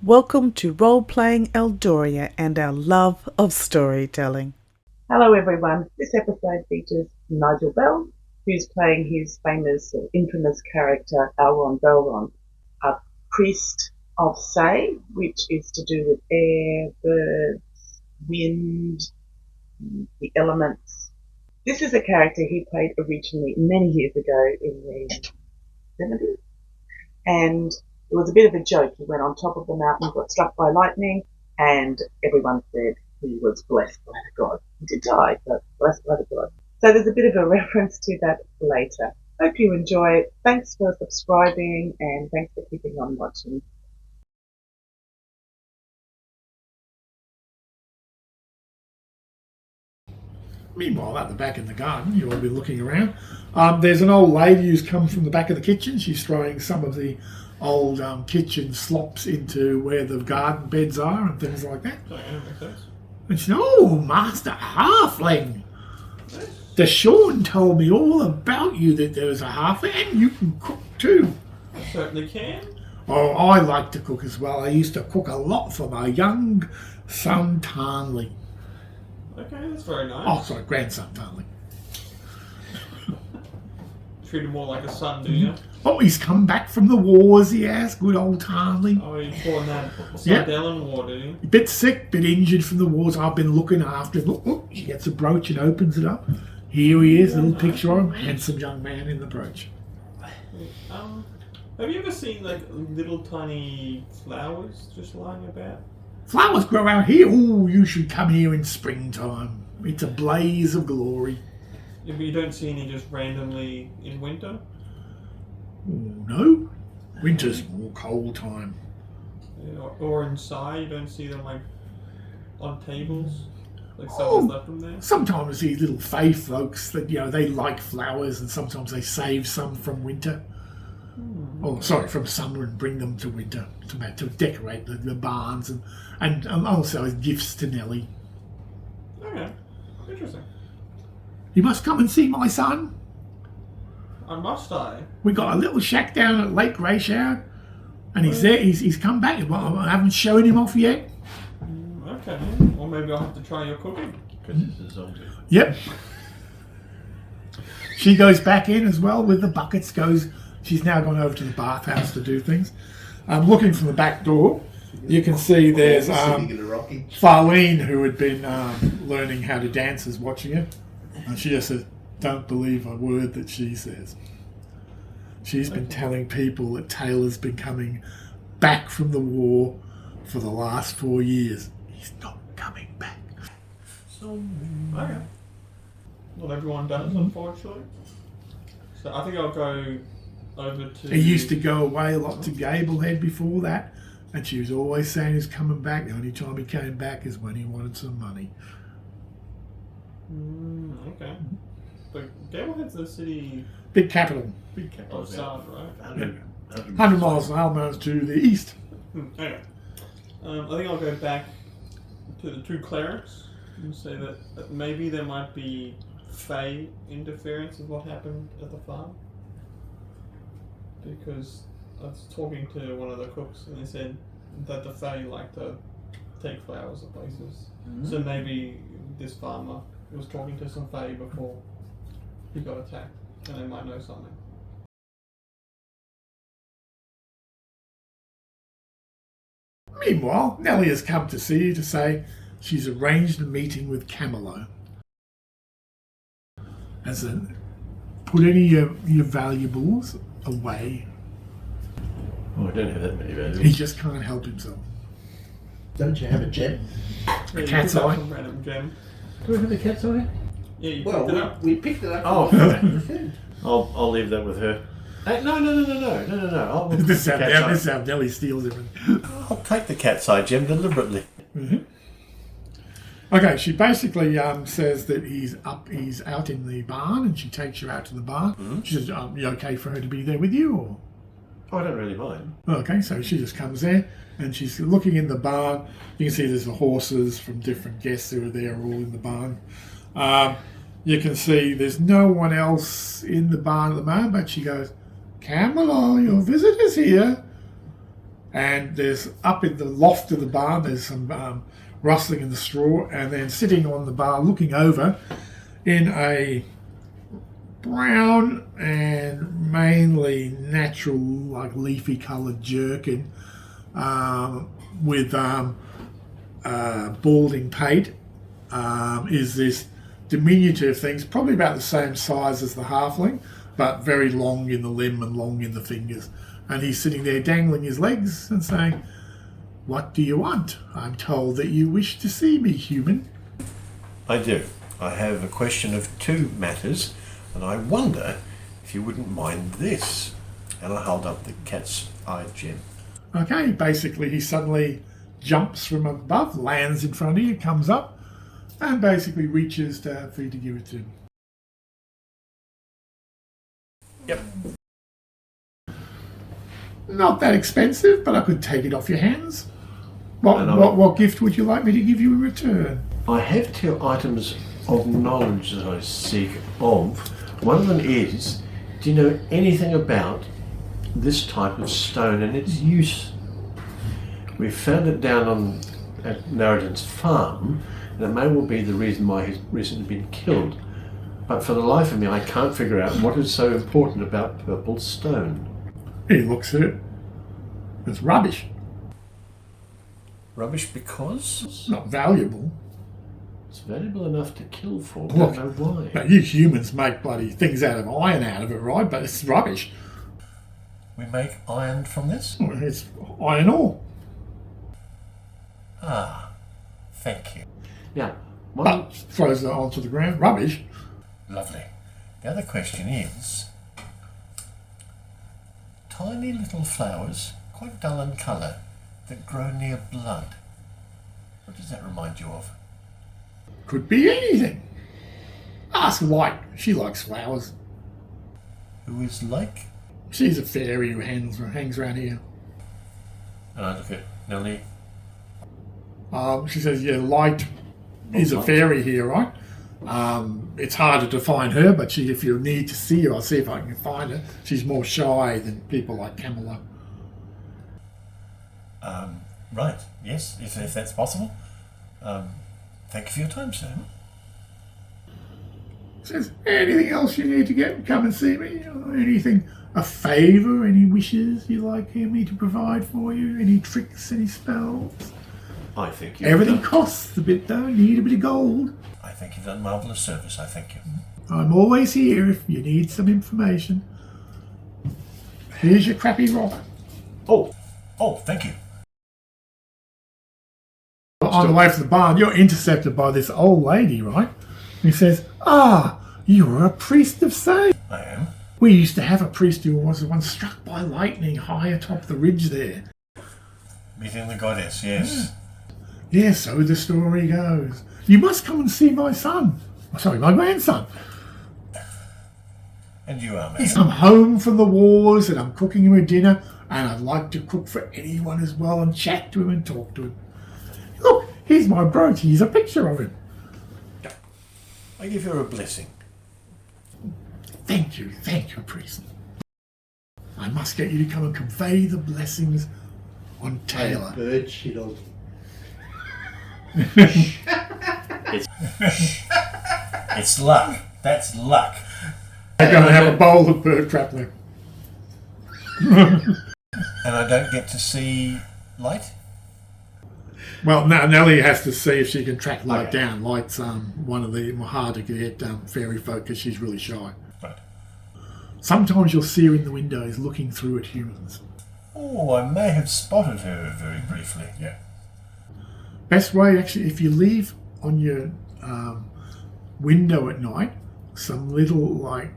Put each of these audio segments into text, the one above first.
Welcome to Roleplaying Eldoria and our love of storytelling. Hello everyone, this episode features Nigel Bell, who's playing his famous or infamous character Allron Belldon, a priest of Say, which is to do with air, birds, wind, the elements. This is a character he played originally many years ago in the 70s, and it was a bit of a joke. He went on top of the mountain, got struck by lightning, and everyone said he was blessed by the god. He did die, but blessed by the god. So there's a bit of a reference to that later. Hope you enjoy it. Thanks for subscribing, and thanks for keeping on watching. Meanwhile, at the back in the garden, you will be looking around. There's an old lady who's come from the back of the kitchen. She's throwing some of the old kitchen slops into where the garden beds are and things like that. And she said, "Oh, Master Halfling, Deshawn told me all about you, that there was a halfling, and you can cook too." I certainly can. Oh, I like to cook as well. I used to cook a lot for my young son Tarnley. Okay, that's very nice. Oh, sorry, grandson Tarnley. Treat him more like a son, do you? Oh, he's come back from the wars, he has. Good old Tarnley. Oh, he fought in that Sardellen War, did he? A bit sick, bit injured from the wars. I've been looking after him. Look, she gets a brooch and opens it up. Here he is, little picture of him. Handsome young man in the brooch. Have you ever seen like little tiny flowers just lying about? Flowers grow out here. Oh, you should come here in springtime. It's a blaze of glory. Yeah, but you don't see any just randomly in winter? Oh, no. Winter's more cold time. Yeah, or inside, you don't see them like on tables? Like someone's left them there? Sometimes these little fae folks that, they like flowers, and sometimes they save some from winter. Oh, sorry, from summer and bring them to winter to decorate the barns and also as gifts to Nellie. Okay, interesting. You must come and see my son. Must I? We got a little shack down at Lake Grayshower, and he's there. He's come back. I haven't shown him off yet. Okay, or maybe I'll have to try your cooking. Because it's a zombie. Yep. She goes back in as well with the buckets. She's now gone over to the bathhouse to do things. Looking from the back door, you can see there's Farlene, who had been learning how to dance, is watching her. And she just says, "Don't believe a word that she says." She's been telling people that Taylor's been coming back from the war for the last 4 years. He's not coming back. Okay. Not everyone does, unfortunately. So I think I'll go over to... He used to go away a lot to Gablehead before that, and she was always saying he's coming back. The only time he came back is when he wanted some money. Okay. But Gablehead's the city... Big capital. of South, right? 100 miles an hour to the east. Okay. I think I'll go back to the two clerics and say that maybe there might be fae interference with what happened at the farm. Because I was talking to one of the cooks and they said that the fae like to take flowers to places. So maybe this farmer was talking to some fae before he got attacked and they might know something. Meanwhile, Nellie has come to see you to say she's arranged a meeting with Camelo. Put any of your valuables away. Oh, I don't have that many valuables. He just can't help himself. Don't you have a gem? Yeah, you cat's picked up eye. some random gem. Do we have a cat's eye? Yeah, you Well, picked it up. we picked it up. Oh, I'll leave that with her. No. This is how Nellie steals everything. I'll take the cat's eye gem deliberately. Mm-hmm. Okay, she basically says that he's out in the barn, and she takes you out to the barn. Mm-hmm. She says, you okay for her to be there with you? Or? Oh, I don't really mind. Okay, so she just comes there, and she's looking in the barn. You can see there's the horses from different guests who are there, all in the barn. You can see there's no one else in the barn at the moment, but she goes, "Camelo, your visitor's here." And there's up in the loft of the barn, there's some rustling in the straw, and then sitting on the bar looking over in a brown and mainly natural, like leafy coloured jerkin with balding pate is this diminutive thing. It's probably about the same size as the halfling, but very long in the limb and long in the fingers. And he's sitting there dangling his legs and saying, "What do you want? I'm told that you wish to see me, human." I do. I have a question of two matters, and I wonder if you wouldn't mind this. And I hold up the cat's eye gem. Okay, basically he suddenly jumps from above, lands in front of you, comes up, and basically reaches for you to give it to him. Yep. Not that expensive, but I could take it off your hands. What gift would you like me to give you in return? I have two items of knowledge that I seek of. One of them is, do you know anything about this type of stone and its use? We found it down at Narradin's farm, and it may well be the reason why he's recently been killed. But for the life of me, I can't figure out what is so important about purple stone. He looks at it. It's rubbish. Rubbish because? It's not valuable. It's valuable enough to kill for. I Look, don't know why. now, you humans make bloody things out of iron out of it, right? But it's rubbish. We make iron from this? It's iron ore. Ah, thank you. Now, But throws it onto the ground. Rubbish. lovely. The other question is, tiny little flowers, quite dull in colour, that grow near blood. What does that remind you of? Could be anything. Ask Light. She likes flowers. Who is like? She's a fairy who hangs around here. And I look at Nellie. She says, yeah, Light is a fairy here, right? It's harder to find her, but if you need to see her, I'll see if I can find her. She's more shy than people like Camilla. Right, yes, if that's possible. Thank you for your time, sir. Says, anything else you need to come and see me? Anything, a favour, any wishes you'd like me to provide for you? Any tricks, any spells? I think you've Everything done, costs a bit though, need a bit of gold. I think you've done marvellous service, I thank you. I'm always here if you need some information. Here's your crappy rock. Oh, thank you. On the way from the barn, you're intercepted by this old lady, right? He says, you're a priest of Say. I am. We used to have a priest who was the one struck by lightning high atop the ridge there. Meeting the goddess, yes. Yeah, so the story goes. You must come and see my son. Sorry, my grandson. And you are, I'm madam. home from the wars and I'm cooking him a dinner, and I'd like to cook for anyone as well and chat to him and talk to him. Look, here's my brooch. Here's a picture of him. I give you a blessing. Thank you, priest. I must get you to come and convey the blessings on Taylor. Bird shit on. It's luck. That's luck. I'm going to have a bowl of bird crappling. And I don't get to see Light? Well, now Nellie has to see if she can track Light Okay. down. Light's one of the harder to get fairy folk because she's really shy. Right. Sometimes you'll see her in the windows looking through at humans. Oh, I may have spotted her very briefly. Yeah. Best way, actually, if you leave on your window at night some little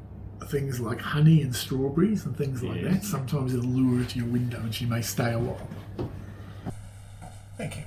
things like honey and strawberries and things like that, sometimes it'll lure her to your window and she may stay a while. Thank you.